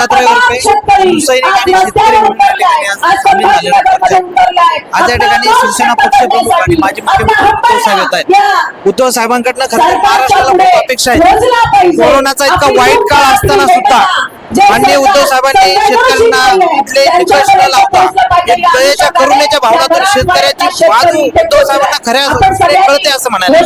दत्तात्रय रुपये शिवसैनिक आणि शेतकरी म्हणून या ठिकाणी आज सामील झालेले आहेत. आज या ठिकाणी शिवसेना पक्षप्रमुख आणि माजी मुख्यमंत्री उद्धव साहेब येत आहेत. उद्धव साहेबांकडनं खरं तर महाराष्ट्राला खूप अपेक्षा आहे. कोरोनाचा इतका वाईट काळ असताना सुद्धा माननीय उद्धव साहेबांनी शेतकऱ्यांना कुठले निकष न लावता दयेच्या करुणेच्या भावनातून शेतकऱ्याची बाजू उद्धव साहेबांना खऱ्या अर्थाने कळते असं म्हणायला.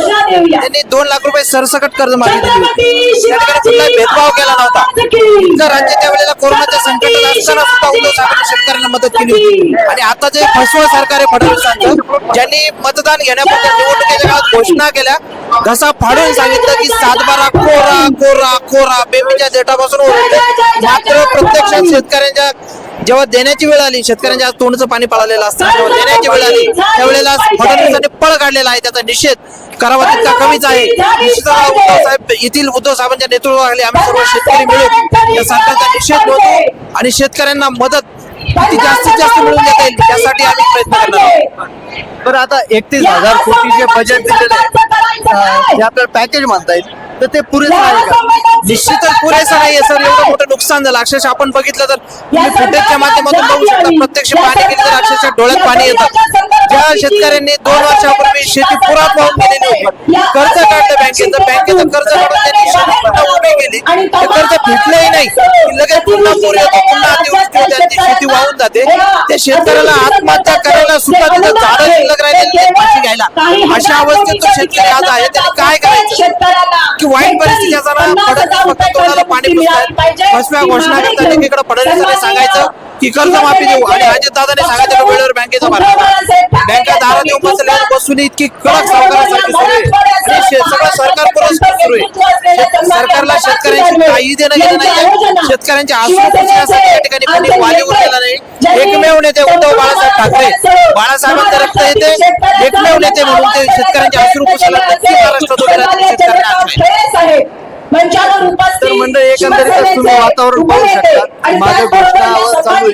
त्यांनी 2 लाख रुपये सरसकट कर्ज माफी दिली होती. त्या ठिकाणी कुठलाही भेदभाव केला नव्हता. इतकं राज्य त्यावेळेला कोरोनाच्या संकटात असताना सुद्धा उद्धव साहेबांनी शेतकऱ्यांना मदत केली होती. आणि आता जे फसवं सरकार आहे फडणवीसांचं, ज्यांनी मतदान घेण्याबद्दल निवडणुकीच्या काळात घोषणा केल्या, घसा फाडून सांगितलं की 7/12 कोरा कोरा कोरा बेबीच्या देठापासून ओरडले. मात्र प्रत्यक्षात शेतकऱ्यांच्या जेव्हा देण्याची वेळ आली, शेतकऱ्यांच्या तोंडचं पाणी पळालेलं असतं, जेव्हा देण्याची वेळ आली त्यावेळेला फडणवीसांनी पळ काढलेला आहे. त्याचा निषेध करावा तितका कमीच आहे. निश्चितच उद्धव साहेब येथील उद्धव साहेबांच्या नेतृत्वाखाली आम्ही सर्व शेतकरी मिळून या सरकारचा निषेध नोंदवू आणि शेतकऱ्यांना मदत जास्तीत जास्त मिळून देता येईल त्यासाठी आम्ही प्रयत्न करणार आहोत. बरं, आता 31,000 कोटीचे बजेट दिलेलं आहे, जे आपल्याला पॅकेज म्हणता येईल, तर ते पुरेसं आहे का? निश्चितच पुरेसं नाहीये सर. एवढं मोठं नुकसान झालं. अक्षरशः आपण बघितलं तर तुम्ही फुटेजच्या माध्यमातून बघू शकता. प्रत्यक्ष पाहणी केली तर अक्षरशः डोळ्यात पाणी येतं. ज्या शेतकऱ्यांनी 2 वर्षापूर्वी शेती पुरात वाहून गेलेली होती, कर्ज काढलं बँकेचं कर्ज काढून त्यांनी शेती पुन्हा उभी केली, ते कर्ज फिटलंही नाही, लगेच पुन्हा पूर येतो, पुन्हा अतिवृष्टी होते, त्यांची शेती वाहून जाते. त्या शेतकऱ्याला आत्महत्या करायला सुद्धा तिथं झाडं शिल्लक राहिले फाशी घ्यायला, अशा अवस्थेत तो शेतकरी आज आहे. त्याने काय करायचं की वाईट परिस्थिती असताना फक्त तोंडाला पाणी पुसतात. फसव्या घोषणा करतात. एकीकडे फडणवीसांनी सांगायचं की कर्जमाफी देऊ आणि अजितदादांनी सांगायचं वेळेवर बँकेचा भरणा. बँका दारा देऊन बसून इतकी कडक सावकारासाठी सुरू आहे. सगळं सरकार पुरस्कार सुरू आहे. सरकारला शेतकऱ्यांची काही देणं घेणं नाहीये. शेतकऱ्यांच्या आसू पुसण्यासाठी या ठिकाणी कोणी वाली उरलेला नाही. एकमेव नेते उद्धव बाळासाहेब ठाकरे, बाळासाहेबांचं रक्त येते, एकमेव नेते म्हणून ते शेतकऱ्यांच्या आसरू पुसायला नक्की महाराष्ट्रात उभे राहतील. शेतकऱ्यांना तर मंडळी, एकंदरीत तुम्ही वातावरण पाहू शकता. माझ्या घोषणा चालू आहे.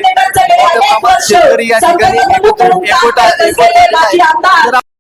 शेतकरी या ठिकाणी एकत्र आहे.